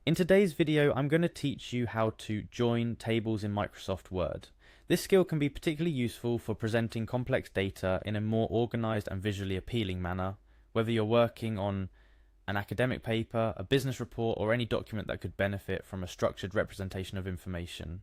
In today's video, I'm going to teach you how to join tables in Microsoft Word. This skill can be particularly useful for presenting complex data in a more organized and visually appealing manner, whether you're working on an academic paper, a business report, or any document that could benefit from a structured representation of information.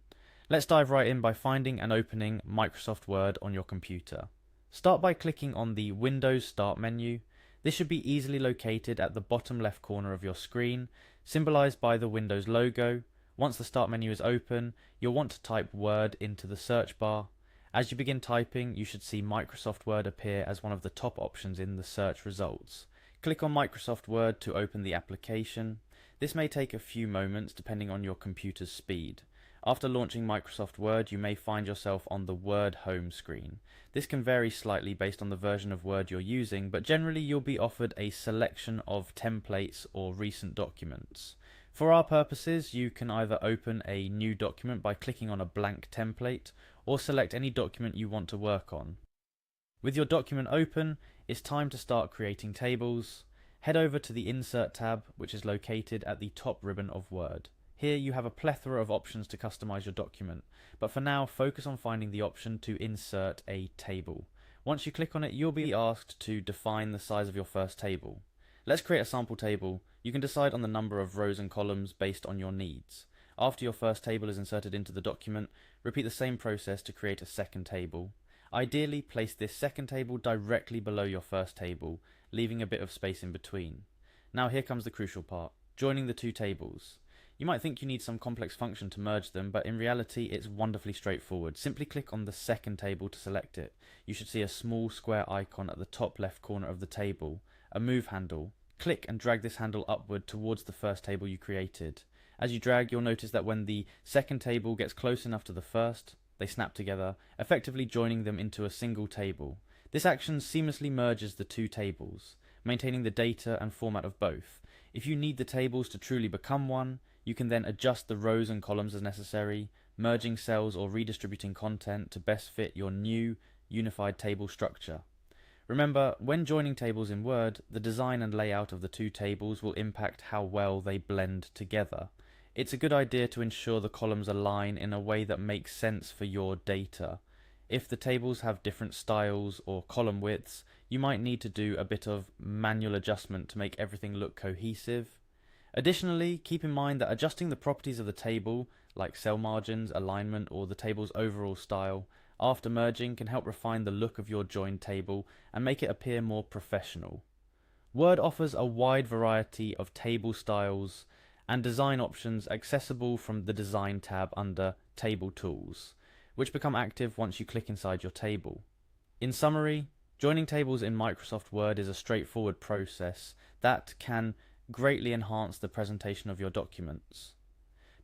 Let's dive right in by finding and opening Microsoft Word on your computer. Start by clicking on the Windows Start menu. This should be easily located at the bottom left corner of your screen, symbolized by the Windows logo. Once the Start menu is open, you'll want to type Word into the search bar. As you begin typing, you should see Microsoft Word appear as one of the top options in the search results. Click on Microsoft Word to open the application. This may take a few moments depending on your computer's speed. After launching Microsoft Word, you may find yourself on the Word home screen. This can vary slightly based on the version of Word you're using, but generally you'll be offered a selection of templates or recent documents. For our purposes, you can either open a new document by clicking on a blank template, or select any document you want to work on. With your document open, it's time to start creating tables. Head over to the Insert tab, which is located at the top ribbon of Word. Here you have a plethora of options to customize your document, but for now focus on finding the option to insert a table. Once you click on it, you'll be asked to define the size of your first table. Let's create a sample table. You can decide on the number of rows and columns based on your needs. After your first table is inserted into the document, repeat the same process to create a second table. Ideally, place this second table directly below your first table, leaving a bit of space in between. Now here comes the crucial part, joining the two tables. You might think you need some complex function to merge them, but in reality it's wonderfully straightforward. Simply click on the second table to select it. You should see a small square icon at the top left corner of the table, a move handle. Click and drag this handle upward towards the first table you created. As you drag, you'll notice that when the second table gets close enough to the first, they snap together, effectively joining them into a single table. This action seamlessly merges the two tables, maintaining the data and format of both. If you need the tables to truly become one, you can then adjust the rows and columns as necessary, merging cells or redistributing content to best fit your new unified table structure. Remember, when joining tables in Word, the design and layout of the two tables will impact how well they blend together. It's a good idea to ensure the columns align in a way that makes sense for your data. If the tables have different styles or column widths, you might need to do a bit of manual adjustment to make everything look cohesive. Additionally, keep in mind that adjusting the properties of the table, like cell margins, alignment, or the table's overall style, after merging can help refine the look of your joined table and make it appear more professional. Word offers a wide variety of table styles and design options accessible from the Design tab under Table Tools, which become active once you click inside your table. In summary, joining tables in Microsoft Word is a straightforward process that can greatly enhance the presentation of your documents.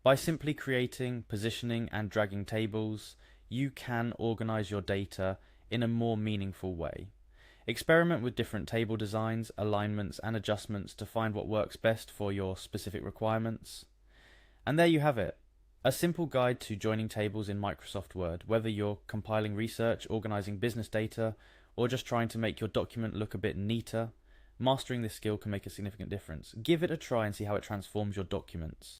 By simply creating, positioning, and dragging tables, you can organize your data in a more meaningful way. Experiment with different table designs, alignments, and adjustments to find what works best for your specific requirements. And there you have it. A simple guide to joining tables in Microsoft Word, whether you're compiling research, organizing business data, or just trying to make your document look a bit neater. Mastering this skill can make a significant difference. Give it a try and see how it transforms your documents.